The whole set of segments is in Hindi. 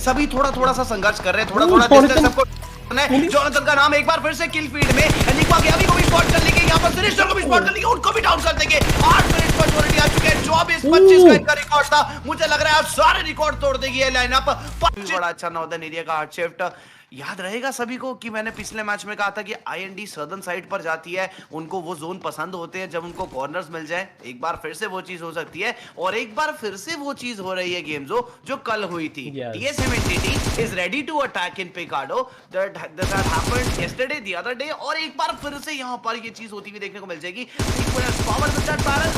सभी थोड़ा थोड़ा सा संघर्ष कर रहे हैं, थोड़ा थोड़ा डिस्टेंस सबको। जोनाथन का नाम एक बार फिर से किल फीड में, एनिग्मा गैवी को भी स्पॉट कर लेंगे, यहाँ पर सिनिस्टर को भी स्पॉट कर लेंगे, उनको भी डाउन कर देंगे। 8 मिनट पर ऑलरेडी आ चुके हैं, 24-25 का इनका रिकॉर्ड था। मुझे लग रहा है आज सारे रिकॉर्ड तोड़ देगी ये लाइनअप। बड़ा अच्छा नॉर्दर्न एरिया का हार्ड शिफ्ट। याद रहेगा सभी को कि मैंने पिछले मैच में कहा था कि आईएनडी सदर्न साइड पर जाती है, उनको वो जोन पसंद होते हैं जब उनको कॉर्नर्स मिल जाए। एक बार फिर से वो चीज हो सकती है, और एक बार फिर से वो चीज हो रही है गेम जो कल हुई थी। TSM entity is ready to attack in Pecado, that happened yesterday the other day, और एक बार फिर से यहां पर ये चीज होती हुई देखने को मिल जाएगी। पावर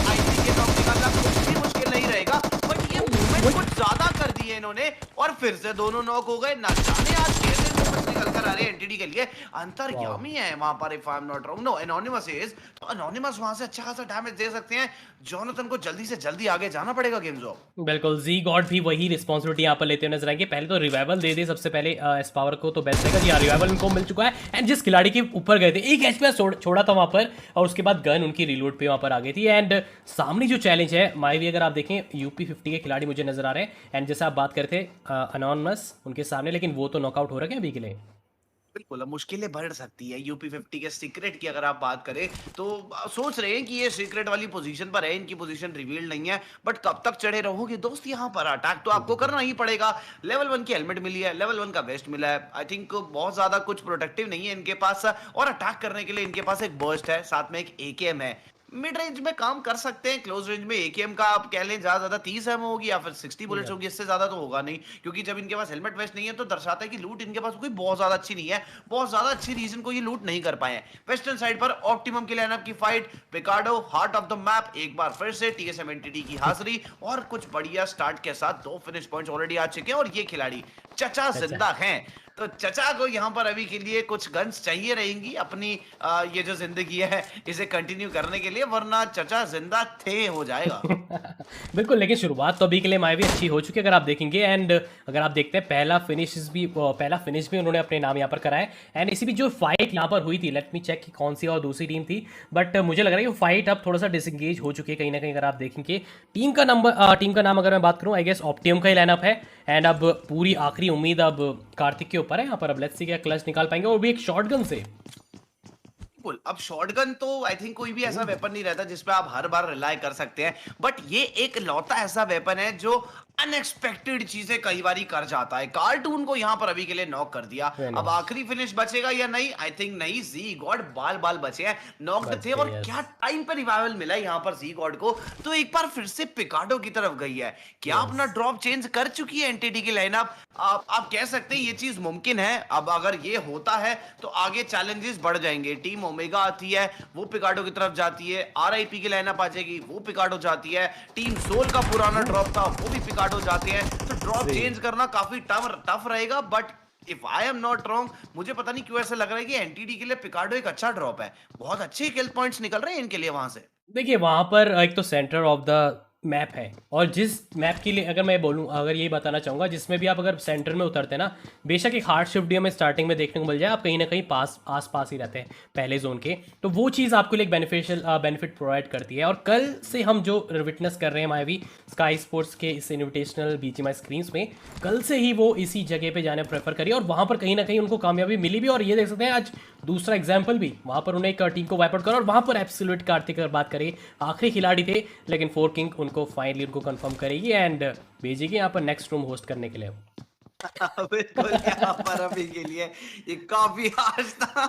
आईएनडी के टॉप निकालना कुछ भी मुश्किल नहीं रहेगा, बट ये मूवमेंट कुछ ज्यादा कर दिए इन्होंने, और फिर से दोनों नॉक हो गए। ना जाने आज कैसे निकल कर आ रहे हैं एंटिटी के लिए। अंतर्यामी है वहां पर, if I am not wrong. No, anonymous is, तो एनोनिमस वहां से अच्छा खासा डैमेज दे सकते हैं। जोनाथन को जल्दी से जल्दी आगे जाना पड़ेगा गेम जोन। बिल्कुल, जी गॉड भी वही रिस्पांसिबिलिटी यहाँ पर लेते हुए नजर आएंगे। पहले तो रिवाइवल दे दे सबसे पहले एस पावर को, तो बेस्ट रहेगा जी। हाँ, रिवाइवल उनको मिल चुका है, एंड जिस खिलाड़ी के ऊपर गए थे एक एचपी छोड़ा था वहां पर, और उसके बाद गन उनकी रिलोड पे वहां पर आ गई थी। एंड सामने जो चैलेंज है माईवी, अगर आप देखें UP50 के खिलाड़ी मुझे नजर आ रहे हैं, एंड जैसे आप बात करते एनोनिमस उनके सामने, लेकिन वो तो नॉकआउट हो रहे हैं अभी के लिए। बिल्कुल, अब मुश्किलें बढ़ सकती है। UP50 के सीक्रेट की अगर आप बात करें तो सोच रहे हैं कि ये सीक्रेट वाली पोजीशन पर है, इनकी पोजीशन रिवील नहीं है, बट कब तक चढ़े रहोगे दोस्त यहाँ पर? अटैक तो आपको करना ही पड़ेगा। लेवल 1 की हेलमेट मिली है, लेवल 1 का वेस्ट मिला है। आई थिंक बहुत ज्यादा कुछ प्रोटेक्टिव नहीं है इनके पास, और अटैक करने के लिए इनके पास एक बर्स्ट है, साथ में एक AKM है। मिड रेंज में काम कर सकते हैं, क्लोज रेंज में AKM का आप कह लें ज्यादा 30 एमओ होगी या फिर 60 बुलेट्स होगी, इससे ज्यादा तो होगा नहीं, क्योंकि जब इनके पास हेलमेट वेस्ट नहीं है तो दर्शाता है कि लूट इनके पास कोई बहुत ज्यादा अच्छी नहीं है, बहुत ज्यादा अच्छी रीजन को ये लूट नहीं कर पाए हैं। वेस्टर्न साइड पर ऑप्टिमम के लाइनअप की fight, Pecado heart of the map, एक बार फिर से TSM एंटिटी की हाजिरी, और कुछ बढ़िया स्टार्ट के साथ 2 फिनिश पॉइंट्स ऑलरेडी आ चुके हैं, और ये खिलाड़ी चचा जिंदा हैं। तो चचा को यहाँ पर अभी के लिए कुछ गन्स चाहिए रहेंगी अपनी ये जो जिंदगी है इसे कंटिन्यू करने के लिए, वरना चचा जिंदा थे हो जाएगा। बिल्कुल, लेकिन शुरुआत तो अभी के लिए माईवी अच्छी हो चुकी है अगर आप देखेंगे। एंड अगर आप देखते हैं पहला फिनिश भी उन्होंने अपने नाम यहाँ पर कराया। एंड इसी भी जो फाइट यहाँ पर हुई थी, लेट मी चेक कि कौन सी और दूसरी टीम थी, बट मुझे लग रहा है कि फाइट अब थोड़ा सा डिसंगेज हो चुकी है कहीं ना कहीं। अगर आप देखेंगे टीम का नाम अगर मैं बात करूँ, आई गेस ऑप्टियम का ही लाइनअप है। एंड अब पूरी आखिरी उम्मीद अब कार्तिक के ऊपर है यहाँ पर। अब लेट्स सी क्या क्लच निकाल पाएंगे, और भी एक शॉटगन से। अब शॉटगन तो आई थिंक कोई भी ऐसा वेपन नहीं रहता जिसपे आप हर बार रिलाय कर सकते हैं, बट ये एक लौता ऐसा वेपन है जो अनएक्सपेक्टेड चीजें कई बार कर जाता है। कार्टून को यहाँ पर अभी के लिए नॉक कर दिया। अब आखिरी फिनिश बचेगा या नहीं, आई थिंक नहीं। जी गॉड बाल बाल बचे हैं, नॉक्ड थे, और क्या टाइम पर रिवाइवल मिला है यहाँ पर जी गॉड को। तो एक बार फिर से पिकाडो की तरफ गई है, क्या अपना ड्रॉप चेंज कर चुकी है एंटिटी की लाइनअप। आप कह सकते हैं ये चीज मुमकिन है। अब अगर ये होता है तो आगे चैलेंजेस बढ़ जाएंगे। टीम ओमेगा आती है, वो पिकाडो की तरफ जाती है, RIP की लाइनअप आ जाएगी, वो पिकाडो जाती है। टीम सोल का पुराना ड्रॉप था, वो भी पिकाडो जाते हैं। तो ड्रॉप चेंज करना काफी टफ रहेगा, but if I am not wrong, मुझे पता नहीं क्यों ऐसा लग रहा है कि एंटिटी के लिए पिकाडो एक अच्छा ड्रॉप है। बहुत अच्छे किल पॉइंट्स निकल रहे हैं इनके लिए वहां से। देखिए, वहाँ पर एक तो सेंटर ऑफ द मैप है, और जिस मैप के लिए अगर मैं बोलूँ, अगर यही बताना चाहूँगा, जिसमें भी आप अगर सेंटर में उतरते हैं ना, बेशक एक हार्ड शिफ्ट में स्टार्टिंग में देखने को मिल जाए, आप कहीं ना कहीं आस पास ही रहते हैं पहले जोन के, तो वो चीज़ आपके लिए एक बेनिफिट प्रोवाइड करती है। और कल से हम जो विटनेस कर रहे हैं माईवी स्काई स्पोर्ट्स के इस इन्विटेशनल BGMI स्क्रीन्स में, कल से ही वो इसी जगह पे जाने प्रेफर करिए, और वहाँ पर कहीं ना कहीं उनको कामयाबी मिली भी। और ये देख सकते हैं आज दूसरा एग्जाम्पल भी, वहाँ पर उन्हें एक टीम को वाइप आउट करा, और वहाँ पर एब्सोल्यूट कार्तिक अगर बात करें आखिरी खिलाड़ी थे, लेकिन 4 किंग उनको फाइनली उनको कंफर्म करेगी एंड भेजेगी यहाँ पर नेक्स्ट रूम होस्ट करने के लिए। बिल्कुल, यहाँ पर अभी के लिए ये काफी आज था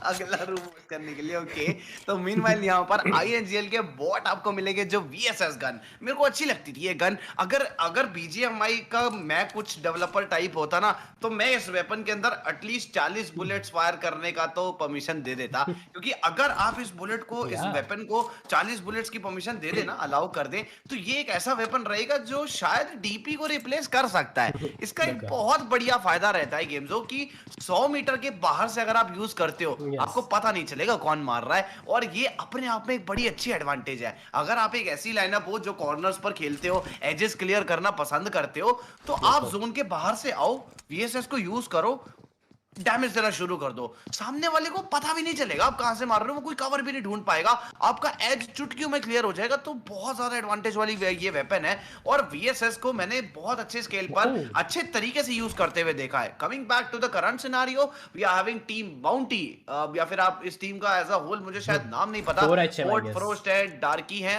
अगला रूम करने के लिए। ओके, तो मीनवाइल यहाँ पर INGL के बॉट आपको मिलेंगे जो VSS गन। मेरे को अच्छी लगती थी ये गन। अगर BGMI का मैं कुछ डेवलपर टाइप होता ना, तो मैं इस वेपन के अंदर एटलीस्ट 40 बुलेट्स फायर करने का तो परमिशन दे देता, क्योंकि अगर आप इस बुलेट को, इस वेपन को 40 बुलेट्स की परमिशन दे देना, अलाउ कर दे, तो ये एक ऐसा वेपन रहेगा जो शायद DP को रिप्लेस कर सकता है। इसका बहुत बढ़िया फायदा रहता है गेम जो कि 100 मीटर के बाहर से अगर आप यूज करते हो, आपको पता नहीं चलेगा कौन मार रहा है, और ये अपने आप में एक बड़ी अच्छी एडवांटेज है। अगर आप एक ऐसी लाइनअप हो जो कॉर्नर्स पर खेलते हो, एजेस क्लियर करना पसंद करते हो, तो आप जोन के बाहर से आओ, VSS को यूज करो, डैमेज देना शुरू कर दो, सामने वाले को पता भी नहीं चलेगा आप कहां से मार रहे हो, वो कोई कवर भी नहीं ढूंढ पाएगा, आपका एज चुटकियों में क्लियर हो जाएगा। तो बहुत ज्यादा एडवांटेज वाली ये वेपन है और वीएसएस को मैंने बहुत अच्छे स्केल पर अच्छे तरीके से यूज करते हुए देखा है। Coming back to the current scenario, we are having team bounty, या फिर आप इस टीम का एज अ होल मुझे शायद नाम नहीं पता, फोर्ट फ्रोस्ट है, डार्की है,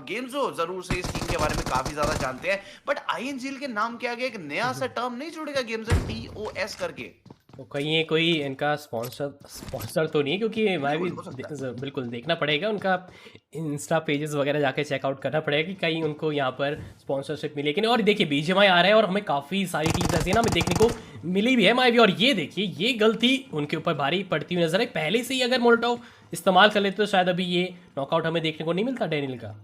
गेम्सो जरूर से इस टीम के बारे में काफी ज्यादा जानते हैं, बट आईएनजीएल के नाम के आगे एक नया सा टर्म नहीं जुड़ेगा गेम्सो, टीओएस करके? तो कहीं ये कोई इनका स्पॉन्सर तो नहीं है, क्योंकि मैं भी बिल्कुल देखना पड़ेगा उनका इंस्टा पेजेस वगैरह जाके चेकआउट करना पड़ेगा कि कहीं उनको यहाँ पर स्पॉन्सरशिप मिले कि नहीं। और देखिए बीजीएमआई आ रहा है और हमें काफ़ी सारी टीम्स ऐसी ना हमें देखने को मिली भी है माई भी, और ये देखिए ये गलती उनके ऊपर भारी पड़ती हुई नजर है। पहले से ही अगर मोल्टोव इस्तेमाल कर लेते तो शायद अभी ये नॉकआउट हमें देखने को नहीं मिलता डैनियल का।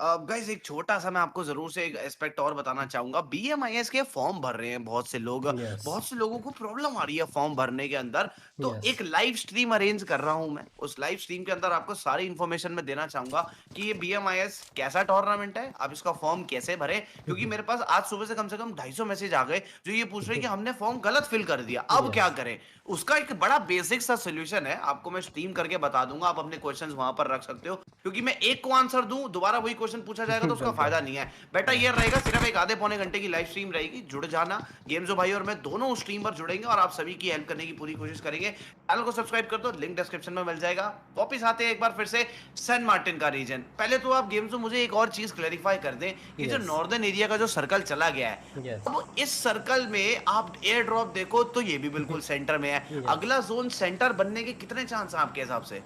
गाइस एक छोटा सा मैं आपको जरूर से एक एस्पेक्ट और बताना चाहूंगा, बीएमआईएस के फॉर्म भर रहे हैं बहुत से लोग, बहुत से लोगों को प्रॉब्लम आ रही है फॉर्म भरने के अंदर, तो एक लाइव स्ट्रीम अरेंज कर रहा हूं मैं, उस लाइव स्ट्रीम के अंदर आपको सारी इन्फॉर्मेशन मैं देना चाहूंगा कि ये बीएमआईएस कैसा टूर्नामेंट है, आप इसका फॉर्म कैसे भरे, क्योंकि मेरे पास आज सुबह से कम 250 मैसेज आ गए जो ये पूछ रहे हैं कि हमने फॉर्म गलत फिल कर दिया, अब क्या करें। उसका एक बड़ा बेसिक सा सोल्यूशन है, आपको मैं स्ट्रीम करके बता दूंगा, आप अपने क्वेश्चंस वहां पर रख सकते हो, क्योंकि मैं एक को आंसर दूं दोबारा वही क्वेश्चन पूछा जाएगा तो उसका फायदा नहीं है। बेटा ये रहेगा, सिर्फ एक आधे पौने घंटे की लाइव स्ट्रीम रहेगी, जुड़ जाना, गेम्सो भाई और मैं दोनों उस स्ट्रीम पर जुड़ेंगे और आप सभी की हेल्प करने की पूरी कोशिश करेंगे। चैनल को सब्सक्राइब कर दो, लिंक डिस्क्रिप्शन में मिल जाएगा। वापस आते हैं एक बार फिर से सैन मार्टिन का रीजन। पहले तो आप गेम्सो मुझे एक और चीज क्लैरिफाई कर दें कि जो नॉर्दर्न एरिया का जो सर्कल चला गया है, अब इस सर्कल में आप एयर ड्रॉप देखो तो ये भी बिल्कुल सेंटर में है, अगला जोन सेंटर बनने के कितने चांस हैं आपके हिसाब से?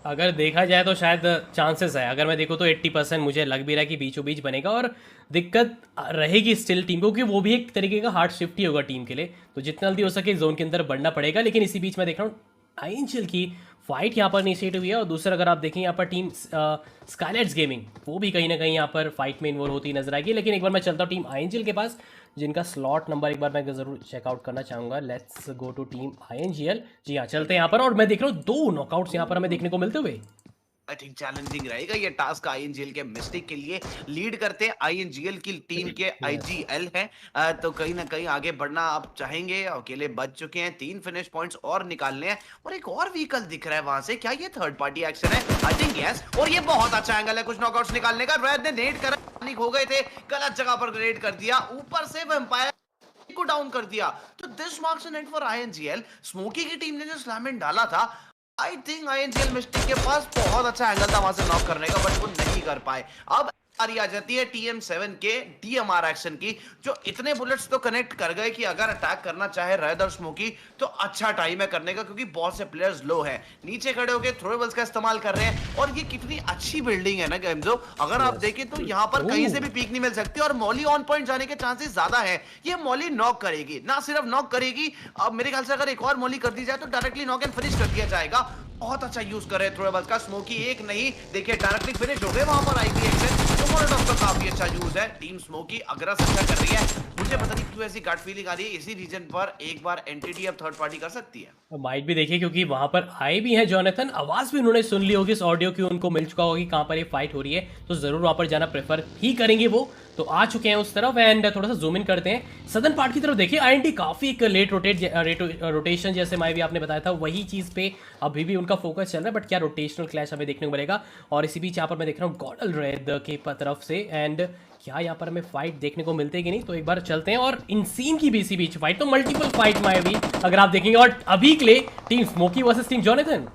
अगर देखा जाए तो शायद चांसेस है, अगर मैं देखूँ तो 80% मुझे लग भी रहा है कि बीचों बीच बनेगा, और दिक्कत रहेगी स्टिल टीम को, क्योंकि वो भी एक तरीके का हार्ड शिफ्ट ही होगा टीम के लिए, तो जितना जल्दी हो सके जोन के अंदर बढ़ना पड़ेगा। लेकिन इसी बीच मैं देख रहा हूँ आईएनजीएल की फाइट यहाँ पर इनिशिएट हुई है, और दूसरा अगर आप देखें यहाँ पर टीम स्काईलाइट्स गेमिंग वो भी कहीं ना कहीं यहाँ पर फाइट में इन्वॉल्व होती नजर आएगी। लेकिन एक बार मैं चलता हूँ टीम आईएनजीएल के पास, जिनका स्लॉट नंबर एक बार मैं ज़रूर चेकआउट करना चाहूँगा। Let's go to team INGL. जी हाँ, चलते हैं यहाँ पर, और मैं देख रहा हूँ 2 नॉकआउट्स यहाँ पर हमें देखने को मिलते हुए। आई थिंक चैलेंजिंग रहेगा ये टास्क आईएनजीएल के मिस्टेक के लिए। लीड करते आईएनजीएल की टीम के आईजीएल है, तो कहीं ना कहीं आगे बढ़ना आप चाहेंगे, अकेले बच चुके हैं, 3 फिनिश पॉइंट्स और निकालने हैं, और एक और व्हीकल दिख रहा है वहां से, क्या ये थर्ड पार्टी एक्शन है? आई थिंक यस, और ये बहुत अच्छा एंगल है कुछ नॉकआउट्स निकालने का। रेड ने नेट करा, हो गए थे, गलत जगह पर ग्रेड कर दिया, ऊपर से वैम्पायर को डाउन कर दिया, तो this marks an end for INGL. Smoky की टीम ने जो स्लैम डाला था, आई थिंक आईएनजीएल मिस्टेक के पास बहुत अच्छा एंगल था वहां से नॉक करने का, बट वो नहीं कर पाए। अब आ जाती है TM7 के DMR एक्शन की, जो इतने बुलेट्स तो कनेक्ट कर गए कि अगर अटैक करना चाहे रेड और स्मोकी तो अच्छा टाइम है करने का, क्योंकि बहुत से प्लेयर्स लो हैं, नीचे खड़े होकर थ्रोएबल्स का इस्तेमाल कर रहे हैं। और ये कितनी अच्छी बिल्डिंग है ना गेम्सो, अगर आप देखें तो यहाँ पर कहीं से भी पीक नहीं मिल सकती, और मॉली ऑन पॉइंट जाने के चांसेस ज्यादा है। ये मॉली नॉक करेगी, ना सिर्फ नॉक करेगी, अब मेरे ख्याल से अगर एक और मॉली कर दी जाए तो डायरेक्टली नॉक एंड फिनिश कर दिया जाएगा। बहुत अच्छा यूज कर रहे हैं थ्रोएबल्स का, स्मोकी एक नहीं, देखिए डायरेक्टली फिनिश हो गए वहां पर आईपी एक्शन, तो मोलोटॉव का काफी अच्छा यूज है। टीम स्मोकी अग्रेस अच्छा कर रही है, मुझे पता नहीं क्यों ऐसी गट फीलिंग आ रही है इसी रीजन पर एक बार एंटिटी अब थर्ड पार्टी कर सकती है। माइट भी देखिए, क्योंकि वहां पर आए भी हैं जोनाथन, आवाज भी उन्होंने सुन ली होगी इस ऑडियो की, उनको मिल चुका होगा कि कहां पर ये फाइट हो रही है, तो जरूर वहां पर जाना प्रेफर ही करेंगे वो, तो आ चुके हैं उस तरफ। एंड थोड़ा सा जूम इन करते हैं सदर्न पार्ट की तरफ। देखिए आईएनटी काफी एक लेट रोटेशन जैसे मैं भी आपने बताया था, वही चीज पे अभी भी उनका फोकस चल रहा है, बट क्या रोटेशनल क्लैश हमें देखने को मिलेगा। और इसी बीच यहाँ पर मैं देख रहा हूँ गॉडल रेड की तरफ से, एंड क्या यहाँ पर हमें फाइट देखने को मिलते कि नहीं, तो एक बार चलते हैं। और इन सीन की भी इसी बीच फाइट, तो मल्टीपल फाइट में भी अगर आप देखेंगे, और अभी के लिए team Smoky versus team Jonathan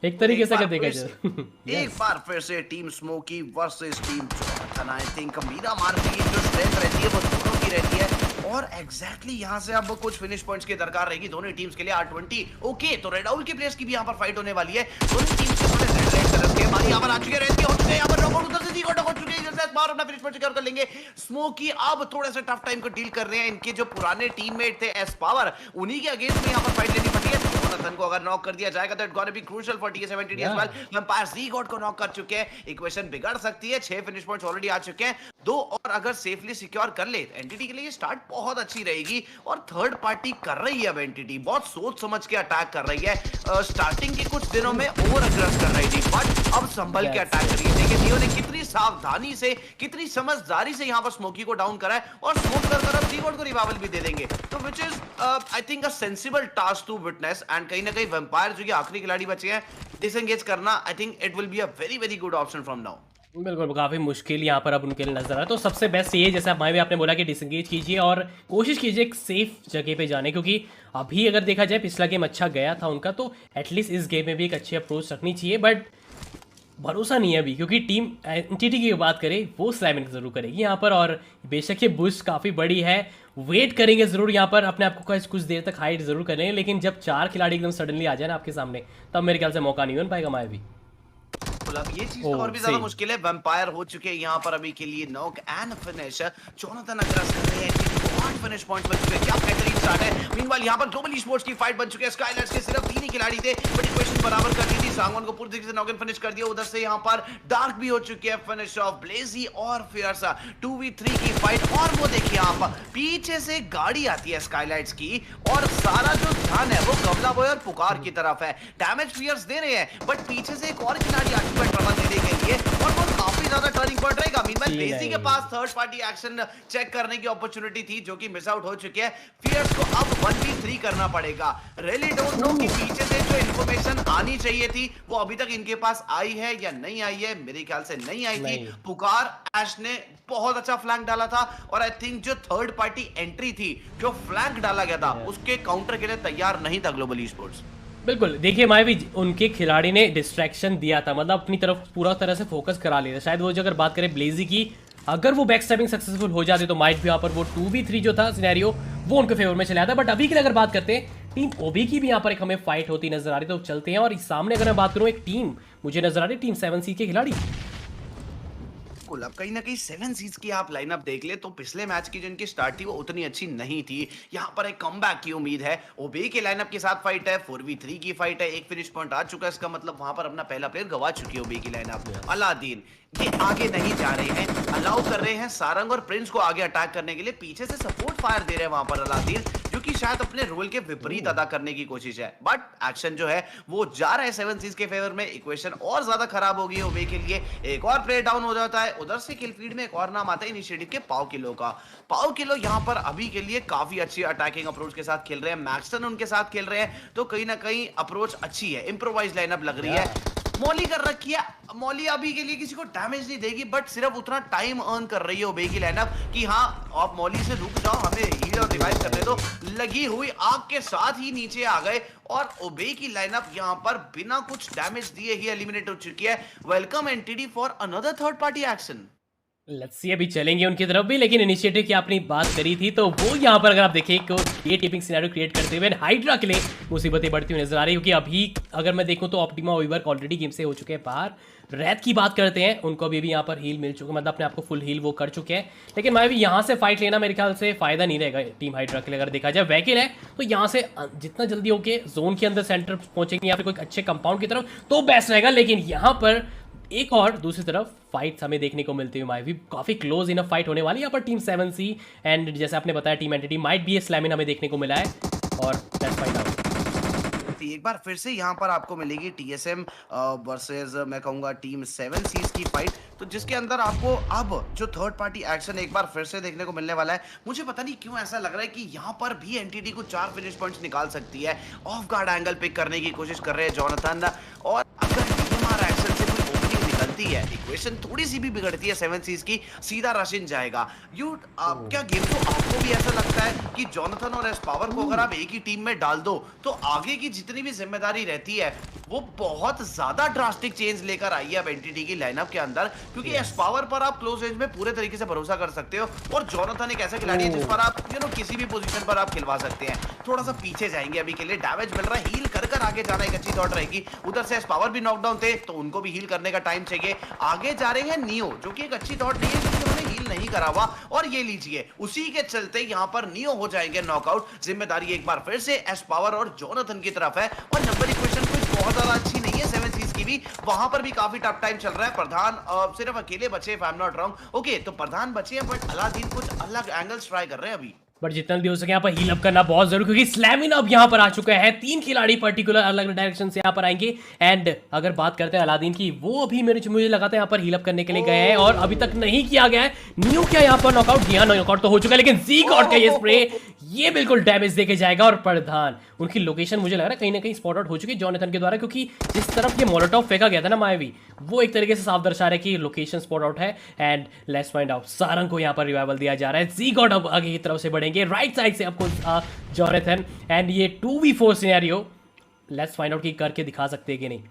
एक तरीके से देखा जाए एक बार फिर से team Smoky versus team Jonathan. I think मीरा मार की जो स्ट्रेंथ रहती है वो दोनों की रहती है, और एग्जैक्टली यहाँ से अब कुछ फिनिश पॉइंट्स की दरकार रहेगी दोनों टीम्स के लिए। R20 ओके, तो रेड आउल के प्लेयर्स की भी यहाँ पर फाइट होने वाली है, दोनों टीम्स के सामने रेड रेड कलर के मारी यहाँ पर आ चुके रहती है, हो चुके हैं यहाँ पर नॉकआउट, उधर से जीगोट हो चुके हैं, जैसे बाहर अपना फिनिश पॉइंट सिक्योर कर लेंगे। स्मोकी अब थोड़ा सा टफ टाइम को डील कर रहे हैं, इनके जो पुराने टीममेट थे एस पावर, उन्हीं के अगेंस्ट में यहाँ पर फाइट लेनी पड़ी है। जोनाथन को अगर नॉक कर दिया जाएगा तो it gonna be crucial for TS7 as well. Vampire Zygote को नॉक कर चुके हैं, इक्वेशन बिगड़ सकती है, 6 फिनिश पॉइंट्स ऑलरेडी आ चुके हैं, 2 और अगर सेफली सिक्योर कर ले एंटिटी के लिए स्टार्ट बहुत अच्छी रहेगी। और थर्ड पार्टी कर रही है अब एंटिटी, बहुत सोच समझ के अटैक कर रही है। स्टार्टिंग के कुछ दिनों में ओवर अग्रेस कर रही थी, बट अब संभल के अटैक कर रही है। देखिए नियो ने कितनी सावधानी से, कितनी समझदारी से यहाँ पर स्मोकी को डाउन करा है और स्मोक कर अब सी4 को रिवाइवल भी दे देंगे, तो which is I think a sensible task to witness. And कहीं ना कहीं वैम्पायर जो कि आखिरी खिलाड़ी बचे हैं, डिसएंगेज करना I think it will be a very very good option from now. बिल्कुल, काफ़ी मुश्किल यहाँ पर अब उनके लिए नजर आ रहा है। तो सबसे बेस्ट ये, जैसे भाई भी आपने बोला कि डिसंगेज कीजिए और कोशिश कीजिए एक सेफ जगह पे जाने, क्योंकि अभी अगर देखा जाए पिछला गेम अच्छा गया था उनका, तो एटलीस्ट इस गेम में भी एक अच्छी अप्रोच रखनी चाहिए। बट भरोसा नहीं है अभी, क्योंकि टीम एनटीटी की बात करें वो स्लैमिंग जरूर करेगी यहाँ पर, और बेशक ये बुश काफ़ी बड़ी है, वेट करेंगे ज़रूर यहाँ पर, अपने आप को कुछ देर तक हाइड ज़रूर करेंगे, लेकिन जब 4 खिलाड़ी एकदम सडनली आ जाए ना आपके सामने, तब मेरे ख्याल से मौका नहीं बन पाएगा माया भी। ये चीज और भी ज्यादा मुश्किल है। वैम्पायर हो चुके हैं यहाँ पर अभी के लिए नॉक एंड फिनिश। जोनाथन अग्रस कर रहे हैं, 8 फिनिश पॉइंट्स बन चुके हैं, क्या बेहतरीन स्टार्ट है। मीनवाइल यहाँ पर ग्लोबल ई-स्पोर्ट्स की फाइट बन चुकी है। स्काईलाइट्स के सिर्फ 3 ही खिलाड़ी थे, बट इक्वेशन बराबर कर दी थी। सांगवान को पूरी तरीके से नॉक एंड फिनिश कर दिया। उधर से यहाँ पर डार्क भी हो चुके हैं, फिनिश ऑफ ब्लेजी और फियर्स 2v3 की फाइट। और वो देखिए आप पीछे से गाड़ी आती है स्काईलाइट्स की, और सारा जो ध्यान है वो कमला बॉय और पुकार की तरफ है। डैमेज फियर्स दे रहे हैं, बट पीछे से एक और खिलाड़ी आ चुका है ट्रबल देने के लिए, और वो काफी ज्यादा टर्निंग पॉइंट रहेगा। मीनवाइल ब्लेजी के पास थर्ड पार्टी एक्शन चेक करने की अपॉर्चुनिटी थी, जो कि मिस आउट हो चुकी है। फियर्स को अब 1v3 करना पड़ेगा। रियली डोंट नो कि पीछे से जो इन्फॉर्मेशन आनी चाहिए थी वो अभी तक इनके पास आई है या नहीं आई है। मेरे ख्याल से नहीं आई थी। पुकार ऐश ने बहुत अच्छा फ्लैंक डाला था, और आई थिंक जो थर्ड पार्टी एंट्री थी, जो फ्लैंक डाला गया था, उसके काउंटर के लिए तैयार नहीं था ग्लोबल ई-स्पोर्ट्स। बिल्कुल, देखिए मैं भी उनके खिलाड़ी ने डिस्ट्रैक्शन दिया था, मतलब अपनी तरफ पूरा तरह से फोकस करा लिया था। शायद वो जो अगर बात करें ब्लेजी की, अगर वो बैक स्टैबिंग सक्सेसफुल हो जाती तो माइट भी यहाँ पर वो 2v3 जो था सिनेरियो वो उनके फेवर में चला था। बट अभी के लिए अगर बात करते हैं, टीम ओबी की भी यहाँ पर एक हमें फाइट होती नजर आ रही, तो चलते हैं। और सामने अगर मैं बात करूँ, एक टीम मुझे नजर आ रही है, टीम 7C के खिलाड़ी। अब कहीं ना कहीं 7 सीज की आप लाइनअप देख ले तो पिछले मैच की जो इनकी स्टार्ट थी वो उतनी अच्छी नहीं थी। यहाँ पर एक कमबैक की उम्मीद है। ओबे के लाइनअप के साथ फाइट है, 4v3 की फाइट है, एक फिनिश पॉइंट आ चुका है, इसका मतलब वहां पर अपना पहला प्लेयर गवा चुकी है ओबे की लाइनअप। अलादीन ये आगे नहीं जा रहे हैं, अलाउ कर रहे हैं सारंग और प्रिंस को आगे अटैक करने के लिए। पीछे से सपोर्ट फायर दे रहे हैं वहां पर अलादीन, जो कि शायद अपने रोल के विपरीत अदा करने की कोशिश है। बट एक्शन जो है वो जा रहा है 7 सीज के फेवर में। इक्वेशन और ज्यादा खराब हो गई है ओबे के लिए। एक और प्लेयर डाउन हो जाता है। उधर से किल फीड में एक और नाम आता है इनिशिएटिव के पाव किलो का। पाव किलो यहाँ पर अभी के लिए काफी अच्छी अटैकिंग अप्रोच के साथ खेल रहे हैं। मैक्सटन उनके साथ खेल रहे हैं, तो कहीं ना कहीं अप्रोच अच्छी है। इंप्रोवाइज लाइनअप लग रही है। मॉली कर रखी है। मॉली अभी के लिए किसी को डैमेज नहीं देगी, बट सिर्फ उतना टाइम अर्न कर रही है ओबे की लाइनअप कि हाँ आप मॉली से रुक जाओ, हमें हील और रिवाइव करने दो। लगी हुई आग के साथ ही नीचे आ गए, और ओबे की लाइनअप यहाँ पर बिना कुछ डैमेज दिए ही एलिमिनेट हो चुकी है। Welcome NTD for another third party action. Let's see, अभी चलेंगे उनकी तरफ भी, लेकिन इनिशिएटिव की आपने बात करी थी, तो वो यहाँ पर अगर आप देखें तो ये टीपिंग सिनेरियो क्रिएट करते हुए हाइड्रा के लिए मुसीबतें बढ़ती हुई नजर आ रही है। क्योंकि अभी अगर मैं देखूं तो ऑप्टिमा ओवर ऑलरेडी गेम से हो चुके हैं बाहर। रैत की बात करते हैं, उनको अभी भी यहाँ पर हील मिल चुका, मतलब अपने आप को फुल हील वो कर चुके हैं। लेकिन मैं भी यहाँ से फाइट लेना मेरे ख्याल से फायदा नहीं रहेगा टीम हाइड्रा के लिए। अगर देखा जाए वैकिल है तो यहाँ से जितना जल्दी होके जोन के अंदर सेंटर पहुंचेंगे या फिर कोई अच्छे कंपाउंड की तरफ तो बेस्ट रहेगा। लेकिन यहाँ पर एक और दूसरी तरफ फाइट हमें देखने को मिलती हुई माइट भी काफी क्लोज इनफ फाइट होने वाली है यहाँ पर टीम 7C एंड जैसे आपने बताया टीम एंटिटी माइट भी स्लैमिन हमें देखने को मिला है। और लेट्स फाइंड आउट। एक बार फिर से यहाँ पर आपको मिलेगी टीएसएम वर्सेस मैं कहूँगा टीम 7 सीज की फाइट, तो जिसके अंदर आपको अब जो थर्ड पार्टी एक्शन एक बार फिर से देखने को मिलने वाला है। मुझे पता नहीं क्यों ऐसा लग रहा है कि यहाँ पर भी एनटीडी को 4 फिनिश पॉइंट्स निकाल सकती है। ऑफ गार्ड एंगल पिक करने की कोशिश कर रहे हैं जोनाथन, और अगर टीएमआर एक्शन से कोई ओपनिंग निकलती है, इक्वेशन थोड़ी सी भी बिगड़ती है 7 सीज की, सीधा रश इन जाएगा। क्या गेम तो आपको भी ऐसा लगता है कि जोनाथन और एस पावर को अगर आप एक ही टीम में डाल दो तो आगे की जितनी भी जिम्मेदारी रहती है वो बहुत ज्यादा ड्रास्टिक चेंज लेकर आई है अब एनटीडी की लाइनअप के अंदर। क्योंकि एस पावर पर आप क्लोज रेंज में पूरे तरीके से भरोसा कर सकते हो, और जोनाथन एक ऐसा खिलाड़ी है जिस पर आप किसी भी पोजीशन पर आप खिलवा सकते हैं। थोड़ा सा पीछे जाएंगे अभी के लिए, डैमेज मिल रहा है, हील कर आगे जाना एक अच्छी थॉट रहेगी। उधर से एस पावर भी नॉकडाउन थे तो उनको भी हील करने का टाइम चाहिए। आगे जा रहे हैं नियो, जो कि एक अच्छी थॉट नहीं है क्योंकि उन्होंने हील नहीं करा हुआ, और ये लीजिए उसी के चलते यहाँ पर नियो हो जाएंगे नॉकआउट। जिम्मेदारी एक बार फिर से एस पावर और जोनाथन की तरफ है, और नंबर इक्वेशन कुछ बहुत ज्यादा अच्छी नहीं है 7 सीज की भी। वहां पर भी काफी टफ टाइम चल रहा है। प्रधान सिर्फ अकेले बचे, if I am not wrong. Okay, तो प्रधान बचे हैं, बट अलादीन कुछ अलग एंगल्स ट्राई कर रहे हैं अभी। बट जितना भी हो सके यहाँ पर हील अप करना बहुत जरूरी, क्योंकि स्लैमिन अब यहाँ पर आ चुका है। 3 खिलाड़ी पर्टिकुलर अलग अलग डायरेक्शन से यहाँ पर आएंगे। एंड अगर बात करते हैं अलादीन की, वो अभी मुझे लगा था यहाँ पर हील अप करने के लिए गए हैं और अभी तक नहीं किया गया है। नियो क्या यहाँ पर नॉकआउट, जी हाँ नॉकआउट तो हो चुका है, लेकिन जी गॉड का ये स्प्रे ये बिल्कुल डैमेज देके जाएगा। और प्रधान उनकी लोकेशन मुझे लग रहा है कहीं ना कहीं स्पॉट आउट हो चुकी है जॉनथन के द्वारा, क्योंकि जिस तरफ ये मोलोटॉव फेंका गया था ना मायावी, वो एक तरीके से साफ दर्शा रहा है कि लोकेशन स्पॉट आउट है। And let's find out, Sarang को यहाँ पर रिवाइवल दिया जा रहा है। जी गॉड अब आगे की तरफ से बढ़ेंगे, राइट साइड से आपको जॉनथन। एंड ये 2v4 scenario let's find out कि करके दिखा सकते हैं कि नहीं।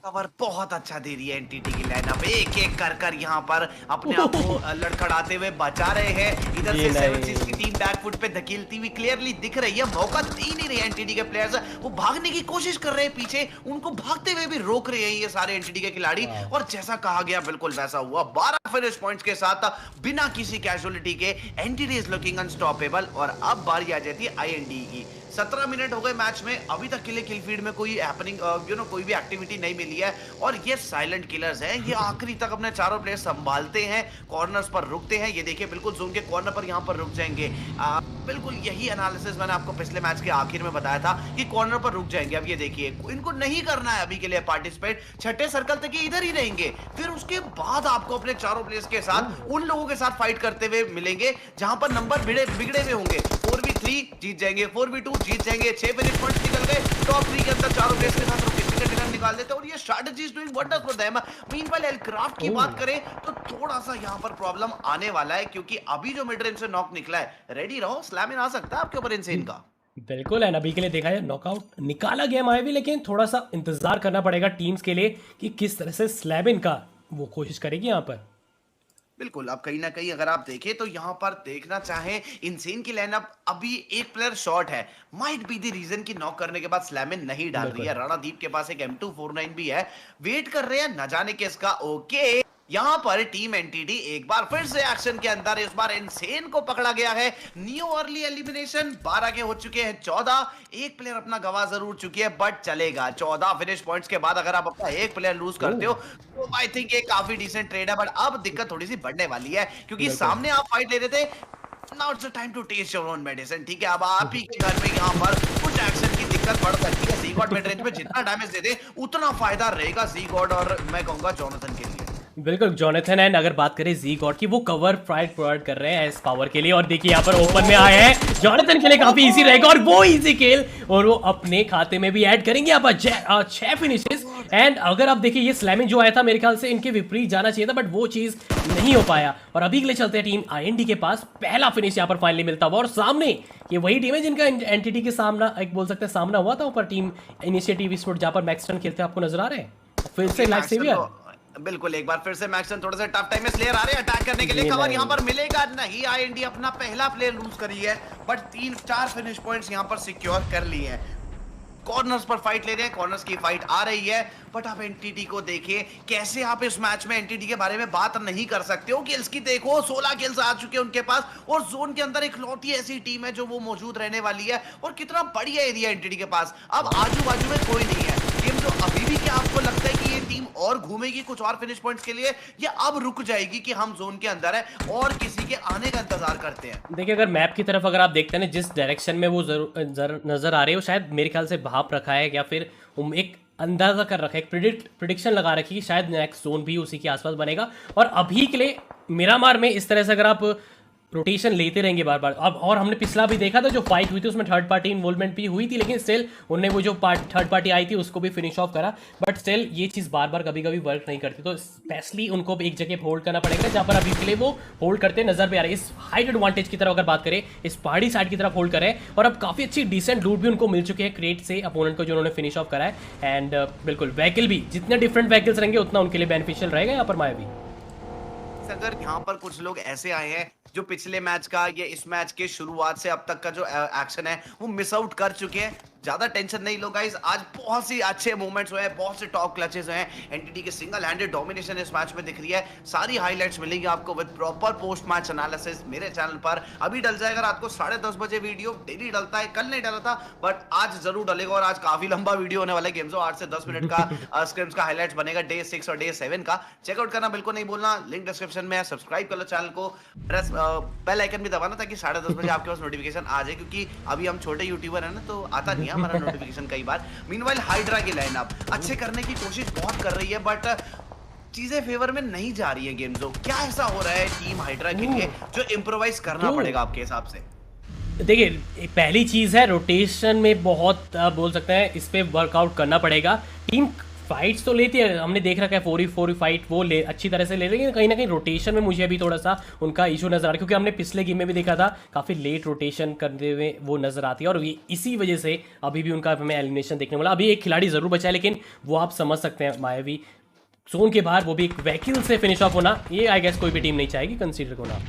कवर बहुत अच्छा दे रही है एनटीटी की लाइनअप, एक एक कर यहाँ पर अपने आप को लड़खड़ाते हुए बचा रहे हैं। इधर से सेवन चीज की टीम बैकफुट पे धकेलती हुई क्लियरली दिख रही है, मौका दे नहीं रही है एनटीटी के प्लेयर्स। वो भागने की कोशिश कर रहे हैं पीछे, उनको भागते हुए भी रोक रहे हैं ये सारे एनटीटी के खिलाड़ी। और जैसा कहा गया बिल्कुल वैसा हुआ, 12 फिनिश पॉइंट्स के साथ बिना किसी कैजुअलिटी के एनटीटी इज लुकिंग अनस्टॉपेबल। और अब बारी आ जाती है आईएनडी की। 17 मिनट हो गए मैच में, अभी तक किले किल फीड में कोई हैपनिंग कोई भी एक्टिविटी नहीं मिली है। और ये साइलेंट किलर्स हैं, ये आखिरी तक अपने चारों प्लेयर संभालते हैं, कॉर्नर्स पर रुकते हैं। ये देखिए बिल्कुल जोन के कॉर्नर पर यहाँ पर रुक जाएंगे। बिल्कुल यही एनालिसिस मैंने आपको पिछले मैच के आखिर में बताया था कि कॉर्नर पर रुक जाएंगे। अब ये देखिए इनको नहीं करना है अभी के लिए पार्टिसिपेट, छठे सर्कल तक ये इधर ही रहेंगे। फिर उसके बाद आपको अपने चारों प्लेयर्स के साथ उन लोगों के साथ फाइट करते हुए मिलेंगे जहां पर नंबर बिगड़े हुए होंगे। 4v3 जीत जाएंगे, 4v2 जीत जाएंगे, 6 फिनिश पॉइंट्स निकल गए। टॉप 3 के अंदर चारों प्लेयर्स के साथ डिनर निकाल देते हैं और ये strategy is doing wonders for them. Meanwhile Elcraft की बात करें तो थोड़ा सा यहां पर प्रॉब्लम आने वाला है, क्योंकि अभी जो मिड रेंज से नॉक निकला है, रेडी रहो, स्लैमिन आ सकता है आपके ऊपर इनसेन का। बिल्कुल है, अभी के लिए देखा जाए नॉकआउट निकाला गया मायावी, लेकिन थोड़ा सा इंतजार करना पड़ेगा टीम्स के लिए कि किस तरह से स्लैमिन का वो कोशिश करेगी यहाँ पर। बिल्कुल, अब कहीं ना कहीं अगर आप देखें तो यहाँ पर देखना चाहें इनसेन की लाइनअप अभी एक प्लेयर शॉर्ट है। माइट बी द रीजन कि नॉक करने के बाद स्लैमिन नहीं डाल रही है। राणादीप के पास एक M249 भी है, वेट कर रहे हैं न जाने किसका। ओके, यहाँ पर टीम एनटीटी एक बार फिर से एक्शन के अंदर, इस बार इनसेन को पकड़ा गया है। नियो अर्ली एलिमिनेशन, 12 के हो चुके हैं 14। एक प्लेयर अपना गवा जरूर चुकी है बट चलेगा। 14 फिनिश पॉइंट्स के बाद अगर आप अपना एक प्लेयर लूज करते हो तो आई थिंक ये काफी डिसेंट ट्रेड है। बट अब दिक्कत थोड़ी सी बढ़ने वाली है, क्योंकि सामने आप फाइट ले रहे थे। Now it's the time to taste your own medicine. ठीक है, अब आप ही के घर में यहाँ पर कुछ एक्शन की दिक्कत बढ़ सकती है। ज़ी-गॉड मिड रेंज में जितना डैमेज दे दे उतना फायदा रहेगा ज़ी-गॉड और मैं कहूंगा जॉनथन के लिए। बिल्कुल जॉनथन एंड अगर बात करें ज़ी-गॉड की, वो कवर प्रोवाइड कर रहे हैं इस पावर के लिए। और देखिए यहाँ पर ओपन में आए हैं, जॉनथन के लिए काफी इजी रहेगा और वो इजी किल और वो अपने खाते में भी ऐड करेंगे यहाँ पर 6 फिनिशेस। एंड अगर आप देखिए ये स्लैमिन जो आया था मेरे ख्याल से इनके विपरीत जाना चाहिए था, बट वो चीज नहीं हो पाया। और अभी के लिए चलते हैं टीम आईएनडी के पास, पहला फिनिश यहाँ पर फाइनली मिलता हुआ। और सामने ये वही टीम है जिनका एनटीटी के सामना एक बोल सकते हैं सामना हुआ था ऊपर, टीम इनिशिएटिव स्पोर्ट जहाँ पर मैक्सटन खेलते आपको नजर आ रहे हैं। फिर से लाइफ सेवियर, बिल्कुल एक बार फिर से मैक्सन थोड़ा सा टफ टाइम में स्लेयर आ रहे हैं अटैक करने के लिए। कवर यहां पर मिलेगा नहीं, आईएनडी अपना पहला प्लेयर लूज करी है बट 3-4 फिनिश पॉइंट्स यहां पर सिक्योर कर लिए हैं। कॉर्नर्स पर फाइट ले रहे हैं, कॉर्नर्स की फाइट आ रही है। बट आप एनटीटी को देखिए, कैसे आप इस मैच में एनटीटी के बारे में बात नहीं कर सकते हो। किल्स की देखो, 16 किल्स आ चुके हैं उनके पास और जोन के अंदर एक लौटी ऐसी टीम है जो वो मौजूद रहने वाली है। और कितना बढ़िया एरिया एनटीटी के पास, अब आजू बाजू में कोई नहीं है। टीम जो अभी भी, क्या आपको लगता है कि ये टीम और घूमेगी कुछ और फिनिश पॉइंट्स के लिए, या अब रुक जाएगी कि हम जोन के अंदर है और किसी के आने का इंतजार करते हैं? देखिए अगर मैप की तरफ अगर आप देखते हैं जिस डायरेक्शन में वो नजर आ रहे हो, शायद मेरे ख्याल से भाप रखा है या फिर एक अंदाजा कर रखा है, एक प्रिडिक्शन लगा रखी है कि शायद नेक्स्ट जोन भी उसी के आसपास बनेगा। और अभी के लिए मिरामार में इस तरह से अगर आप रोटेशन लेते रहेंगे बार बार। अब और हमने पिछला भी देखा था जो फाइट हुई थी उसमें थर्ड पार्टी इन्वॉल्वमेंट भी हुई थी, लेकिन स्टिल उन्होंने वो जो थर्ड पार्टी आई थी उसको भी फिनिश ऑफ करा। बट स्टिल ये चीज़ बार बार कभी कभी वर्क नहीं करती, तो स्पेशली उनको एक जगह होल्ड करना पड़ेगा जहाँ पर अभी के लिए वो होल्ड करते नजर पे आ रहे हैं। इस हाइट एडवांटेज की तरफ अगर बात करें, इस पहाड़ी साइड की तरफ होल्ड करें और अब काफ़ी अच्छी डिसेंट लूट भी उनको मिल चुके हैं क्रेट से अपोनेंट को जो उन्होंने फिनिश ऑफ करा है। एंड बिल्कुल व्हीकल भी, जितने डिफरेंट व्हीकल्स रहेंगे उतना उनके लिए बेनिफिशियल रहेगा यहाँ पर मायावी। अगर यहाँ पर कुछ लोग ऐसे आए हैं जो पिछले मैच का या इस मैच के शुरुआत से अब तक का जो एक्शन है वो मिस आउट कर चुके हैं, ज्यादा टेंशन नहीं लो गाइस। आज बहुत सी अच्छे मोमेंट्स हुए हैं, बहुत से टॉप क्लचेस हुए हैं। एनटीटी के सिंगल हैंडेड डोमिनेशन इस मैच में दिख रही है। सारी हाइलाइट्स मिलेंगी आपको with proper post match analysis मेरे चैनल पर। अभी डल जाएगा रात को 10:30 बजे वीडियो, डेली डलता है, कल नहीं डला था बट आज जरूर डलेगा। और आज काफी लंबा वीडियो होने वाला है गेम्स, 8 से 10 मिनट का स्क्रिम्स का हाईलाइट्स बनेगा डे 6 और डे 7 का। चेकआउट करना बिल्कुल नहीं भूलना, लिंक डिस्क्रिप्शन में है। सब्सक्राइब कर लो चैनल को, प्रेस बेल आइकन भी दबाना ताकि 10:30 बजे आपके पास नोटिफिकेशन आ जाए, क्योंकि अभी हम छोटे यूट्यूबर हैं ना तो आता नहीं है हमारा नोटिफिकेशन कई बार। मीनवाइल हाइड्रा की लाइनअप अच्छे करने की कोशिश बहुत कर रही है, बट चीजें फेवर में नहीं जा रही है गेम्स। क्या ऐसा हो रहा है टीम हाइड्रा के लिए जो इम्प्रोवाइज करना पड़ेगा आपके हिसाब से? देखिए, पहली चीज़ है रोटेशन में बहुत बोल सकते हैं इस पे वर्कआउट करना पड़ेगा। टीम फाइट्स तो लेती है, हमने देख रखा है 4v4 फाइट वो ले अच्छी तरह से ले रही है, कहीं ना कहीं रोटेशन में मुझे अभी थोड़ा सा उनका इशू नजर आ रहा है, क्योंकि हमने पिछले गेम में भी देखा था काफ़ी लेट रोटेशन करते हुए वो नजर आती है, और इसी वजह से अभी भी उनका हमें एलिमिनेशन देखने वाला। अभी एक खिलाड़ी ज़रूर बचा है, लेकिन वो आप समझ सकते हैं मायावी जोन के बाहर, वो भी एक वहीकल से फिनिश ऑफ होना, ये आई गेस कोई भी टीम नहीं चाहेगी कंसीडर होना।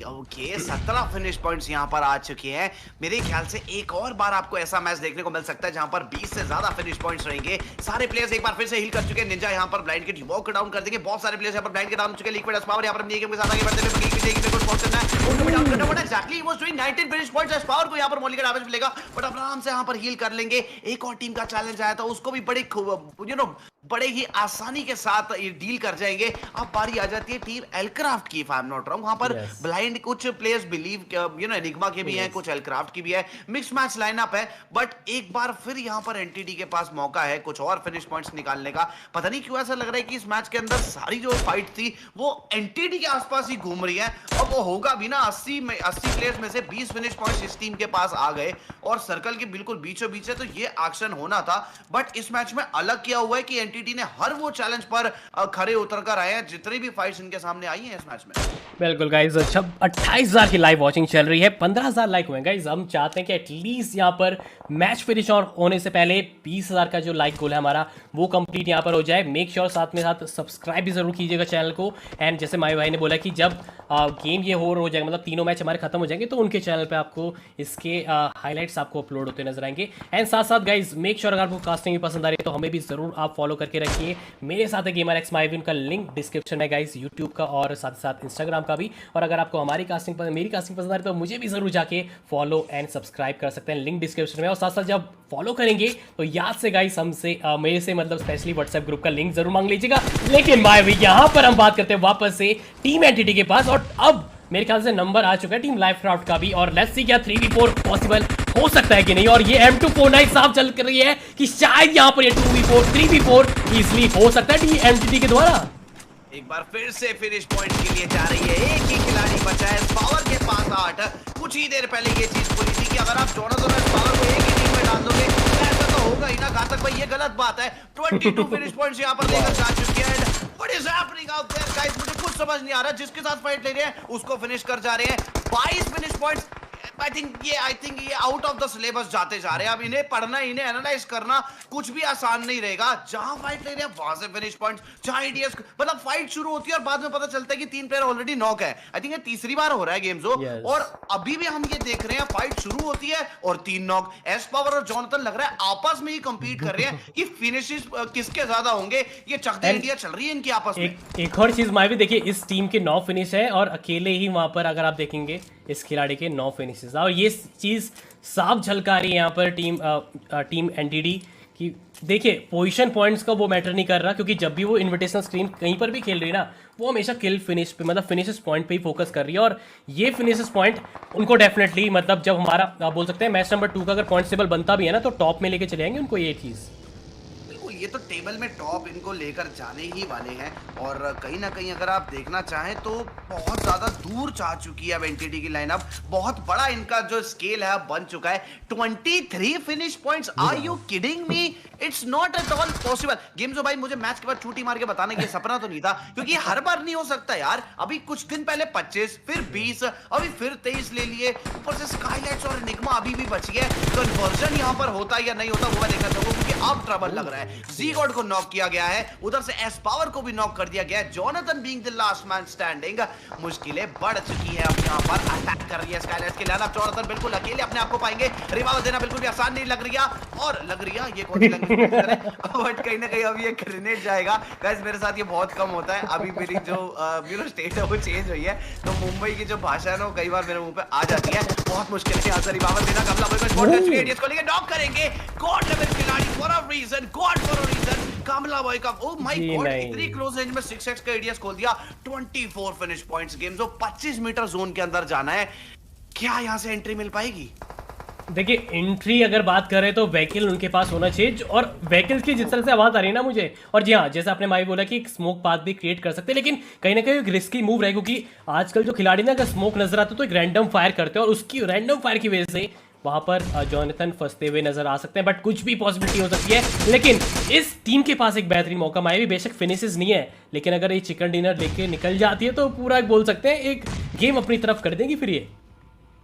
ओके 17 फिनिश पॉइंट्स यहाँ पर आ चुके हैं। मेरे ख्याल से एक और बार आपको ऐसा मैच देखने को मिल सकता है जहां पर 20 से ज्यादा फिनिश पॉइंट्स रहेंगे। सारे प्लेयर्स एक बार फिर से हील कर चुके हैं। निंजा यहाँ पर ब्लाइंड के वॉक डाउन कर देंगे। बहुत सारे प्लेयर्स यहाँ पर ब्लाइंड के डाउन चुके हैं। लिक्विड एस्पावर यहाँ पर अपनी गेम के साथ आगे बढ़ते हुए कुछ पहुंच करना है, उनको भी डाउन करना पड़ा। Actually he was doing 19 finish points. एस्पावर को यहाँ पर मौलिक डैमेज मिलेगा, बट अब आराम से यहाँ पर हील कर लेंगे। एक और टीम का चैलेंज आया था, उसको भी बड़े ही आसानी के साथ ये डील कर जाएंगे। अब बारी आ जाती है टीम एलक्राफ्ट की, if I am not wrong. वहां पर ब्लाइंड कुछ प्लेयर्स बिलीव एनिग्मा के भी हैं, कुछ एलक्राफ्ट की भी है। मिक्स मैच लाइनअप है, बट एक बार फिर यहां पर एनटीडी के पास मौका है कुछ और फिनिश पॉइंट्स निकालने का। पता नहीं क्यों ऐसा लग रहा है कि इस मैच के अंदर सारी जो फाइट थी वो एनटीडी के आसपास ही घूम रही है, और वो होगा भी ना। 80 प्लेयर्स में से 20 फिनिश पॉइंट्स इस टीम के पास आ गए और सर्कल के बिल्कुल बीचों बीच है, तो ये एक्शन होना था। बट इस मैच में अलग किया हुआ है कि एनटीडी ने हर वो चैलेंज पर खड़े उतर कर आए हैं जितनी भी फाइट्स इनके सामने आई हैं इस मैच में। बिल्कुल गाइस, 28,000 की लाइव वॉचिंग चल रही है, 15,000 लाइक हुए गाइस। हम चाहते हैं कि एटलीस्ट यहाँ पर मैच फिनिश और होने से पहले 20,000 का जो लाइक गोल है हमारा वो कंप्लीट यहाँ पर हो जाए। मेक श्योर साथ में साथ सब्सक्राइब भी जरूर कीजिएगा चैनल को। एंड जैसे माई भाई ने बोला कि जब गेम ये हो जाएगा, मतलब तीनों मैच हमारे खत्म हो जाएंगे, तो उनके चैनल पे आपको इसके हाईलाइट्स आपको अपलोड होते नजर आएंगे। एंड साथ साथ गाइज मेक श्योर अगर आपको कास्टिंग भी पसंद आ रही है तो हमें भी जरूर आप फॉलो करके रखिए। मेरे साथ है गेमर एक्स माइविन का लिंक डिस्क्रिप्शन है गाइज, यूट्यूब का और साथ साथ इंस्टाग्राम का भी। और अगर आपको हमारी कास्टिंग मेरी कास्टिंग पसंद आ रही है तो मुझे भी जरूर जाके फॉलो एंड सब्सक्राइब कर सकते हैं, लिंक डिस्क्रिप्शन में। और साथ साथ जब फॉलो करेंगे तो याद से गाइस हमसे मेरे से मतलब स्पेशली व्हाट्सएप ग्रुप का लिंक जरूर मांग लीजिएगा। लेकिन भाई यहाँ पर हम बात करते हैं वापस से टीम एनटीडी के पास, और अब मेरे ख्याल से नंबर आ चुका है टीम लाइफक्राफ्ट का भी। और लेट्स सी क्या 3v4 पॉसिबल हो सकता है कि नहीं। और ये M249 साफ चल कर रही है कि शायद यहाँ पर ये 2v4 3v4 इजिली हो सकता है टीम एनटीडी के द्वारा। एक बार फिर से फिनिश पॉइंट के लिए जा रही है, एक ही खिलाड़ी बचा है। पावर के पास 8। कुछ ही देर पहले ये चीज बोली थी कि अगर आप जोनाथन पावर को एक ही टीम में डाल दोगे तो ऐसा तो होगा ही ना घातक भाई, ये गलत बात है। 22 फिनिश पॉइंट्स यहां पर लेकर जा चुके हैं। What is happening out there guys, मुझे कुछ समझ नहीं आ रहा। जिसके साथ फाइट ले रहे हैं उसको फिनिश कर जा रहे हैं। 22 फिनिश पॉइंट्स। आई थिंक ये आउट ऑफ द सिलेबस जाते जा रहे हैं। अब इन्हें पढ़ना, इन्हें एनालाइज करना कुछ भी आसान नहीं रहेगा। जहां फाइट ले रहे हैं वहां से फिनिश पॉइंट्स, जहां एडीएस मतलब फाइट शुरू होती है और बाद में पता चलता है कि 3 प्लेयर ऑलरेडी नॉक है। आई थिंक ये तीसरी बार हो रहा है गेम जो। और अभी भी हम ये देख रहे हैं फाइट शुरू होती है और 3 नॉक। एस पावर और जोनाथन लग रहा है आपस में ही कंपीट कर रहे हैं कि फिनिशेस किसके ज्यादा होंगे। ये चकदे इंडिया चल रही है इनकी आपस में। एक और चीज माई भी देखिए, इस टीम के 9 फिनिश है और अकेले ही वहां पर अगर आप देखेंगे इस खिलाड़ी के 9 फिनिशेस, और ये चीज साफ झलका रही है यहाँ पर टीम एनटीडी की। देखिए पोजीशन पॉइंट्स का वो मैटर नहीं कर रहा, क्योंकि जब भी वो इन्विटेशनल स्क्रीन कहीं पर भी खेल रही है ना, वो हमेशा किल फिनिश पे मतलब फिनिशेस पॉइंट पे ही फोकस कर रही है। और ये फिनिशेस पॉइंट उनको डेफिनेटली मतलब जब हमारा आप बोल सकते हैं मैच नंबर 2 का अगर पॉइंट टेबल बनता भी है ना, तो टॉप में लेके चले जाएंगे उनको ये चीज़। ये तो टेबल में टॉप इनको लेकर जाने ही वाले हैं। और कहीं ना कहीं अगर आप देखना चाहें तो बहुत ज़्यादा दूर जा चुकी है अब एनटीडी की लाइनअप। बहुत बड़ा इनका जो स्केल है बन चुका है। 23 finish points, are you kidding me? It's not at all possible. Game जो भाई मुझे मैच के बाद छुट्टी मार के बताने की सपना तो नहीं था, क्योंकि हर बार नहीं हो सकता यार। अभी कुछ दिन पहले 25, फिर 20, अभी फिर 23 ले लिए। ऊपर से स्काईलाइट्स और एनिग्मा अभी भी बची है। कन्वर्जन यहाँ पर होता या नहीं होता वो मैं देखना चाहूंगा, क्योंकि अब ट्रबल लग रहा है। ज़ीगॉड को नॉक किया गया है, उधर से एस पावर को भी नॉक कर दिया गया है। Jonathan being the last man standing. मुश्किलें बढ़ चुकी है अब यहाँ पर। अटैक कर रही है स्काईलाइट्स के लाइनअप। जोनाथन बिल्कुल अकेले अपने आप को पाएंगे। रिवाइवल देना बिल्कुल भी आसान नहीं लग रही है। और लग रही है ये कौन सी लैंग्वेज है, बट कहीं ना कहीं अब ये ग्रेनेड जाएगा। गाइस मेरे साथ ये बहुत कम होता है। अभी मेरी जो स्टेट है वो चेंज हुई है, तो मुंबई की जो भाषा है ना कई बार मेरे मुंह पे आ जाती है। बहुत मुश्किल है यहाँ से रिवाइवल देना। कमला भाई को स्पॉट कर चुके हैं, एडीएस को लेके नॉक करेंगे। गॉड लेवल खिलाड़ी for a reason, god for a reason. कामला बॉय का ओ माय जी गॉड, नहीं। इतनी क्लोज रेंज में 6x का एडीएस खोल दिया। 24 फिनिश पॉइंट्स गेम, जो 25 मीटर जोन के अंदर जाना है। क्या यहाँ से एंट्री मिल पाएगी? देखिए एंट्री अगर बात करें तो व्हीकल उनके पास होना चाहिए, और व्हीकल्स की जिस तरह से आवाज आ रही है ना मुझे, और जी हाँ जैसे आपने माई बोला कि एक स्मोक पाथ भी क्रिएट कर सकते हैं, लेकिन कहीं ना कहीं एक रिस्की मूव रहे, क्योंकि आजकल जो खिलाड़ी ना अगर स्मोक नजर आते तो एक रैंडम फायर करते हैं, और उसकी रैंडम फायर की वजह से वहां पर जॉनथन फंसते हुए नजर आ सकते हैं। बट कुछ भी पॉसिबिलिटी हो सकती है, लेकिन इस टीम के पास एक बेहतरीन मौका। माई भी बेशक फिनिशेस नहीं है, लेकिन अगर ये चिकन डिनर लेके निकल जाती है तो पूरा बोल सकते हैं एक गेम अपनी तरफ कर देंगी फिर ये।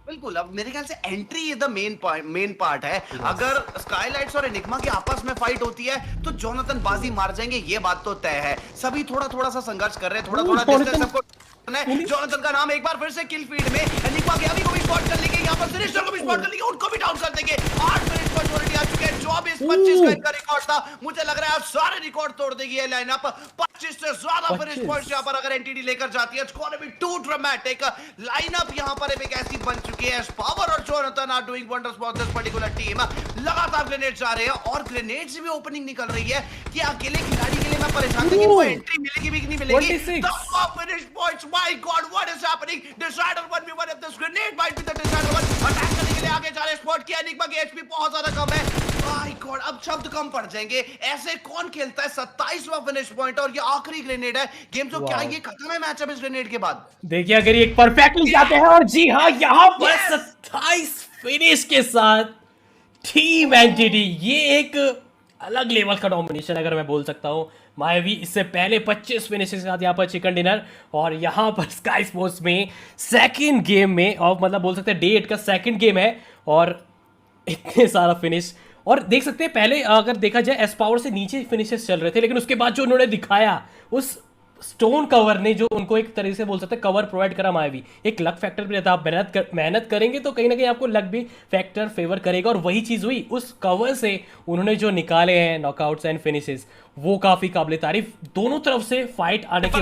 बिल्कुल, अब मेरे ख्याल से एंट्री द मेन पार्ट है। अगर स्काईलाइट्स और एनिग्मा की आपस में फाइट होती है तो जोनाथन बाजी मार जाएंगे, ये बात तो तय है। सभी थोड़ा सा संघर्ष कर रहे हैं, थोड़ा डिस्टेंस सबको। जोनाथन का नाम एक बार फिर से किल फीड में। एनिग्मा के अभी को भी स्पॉट कर लेंगे, यहाँ पर सिनिस्टर को भी स्पॉट कर लेंगे, उनको भी डाउन कर देंगे। 8 फिनिश पॉइंट ऑलरेडी आ चुके हैं। 24-25 का इनका रिकॉर्ड था। मुझे लग रहा है अब सारे रिकॉर्ड तोड़ देगी ये लाइनअप। 25 से ज्यादा फिनिश पॉइंट्स यहाँ पर अगर एनटीडी लेकर जाती है, it's gonna be too dramatic. Lineup यहाँ पर एक ऐसी बन चुकी है। पावर और Jonathan are doing wonders for this particular team. लगातार ग्रेनेड्स आ रहे हैं, और ग्रेनेड से भी ओपनिंग निकल रही है कि अकेले खिलाड़ी के लिए मैं परेशान था कि वो एंट्री मिलेगी भी कि नहीं मिलेगी। 26 finish points, my God what is happening. Decider 1v1 if this grenade might be the decider one. Attack करने के लिए आगे जा रहे स्पॉट किया। एनिग्मा की एचपी बहुत ज्यादा कम है। माय गॉड, अब शब्द कम पड़ जाएंगे। ऐसे कौन खेलता है? 27वां फिनिश पॉइंट और ये आखिरी ग्रेनेड है गेम। तो क्या ये खत्म है मैच अब इस ग्रेनेड के बाद? देखिए अगर ये परफेक्टली जाते हैं, और जी हाँ यहाँ पर 27 फिनिश के साथ टीम एनटीडी, ये एक अलग लेवल का डोमिनेशन अगर मैं बोल सकता हूँ। मायावी इससे पहले 25 फिनिश के साथ यहाँ पर चिकन डिनर, और यहाँ पर स्काई स्पोर्ट्स में सेकंड गेम में, और मतलब बोल सकते हैं डे 8 का सेकंड गेम है, और इतने सारा फिनिश। और देख सकते हैं पहले अगर देखा जाए एस पावर से नीचे फिनिशेस चल रहे थे, लेकिन उसके बाद जो उन्होंने दिखाया उस स्टोन कवर ने जो उनको एक तरीके से बोल सकते हैं कवर प्रोवाइड करा मायावी, एक लक फैक्टर भी रहता है। आप मेहनत करेंगे तो कहीं ना कहीं आपको लक भी फैक्टर फेवर करेगा, और वही चीज़ हुई। उस कवर से उन्होंने जो निकाले हैं नॉकआउट्स एंड फिनिशेस, वो काफी काबिल तारीफ। दोनों तरफ से फाइट आने के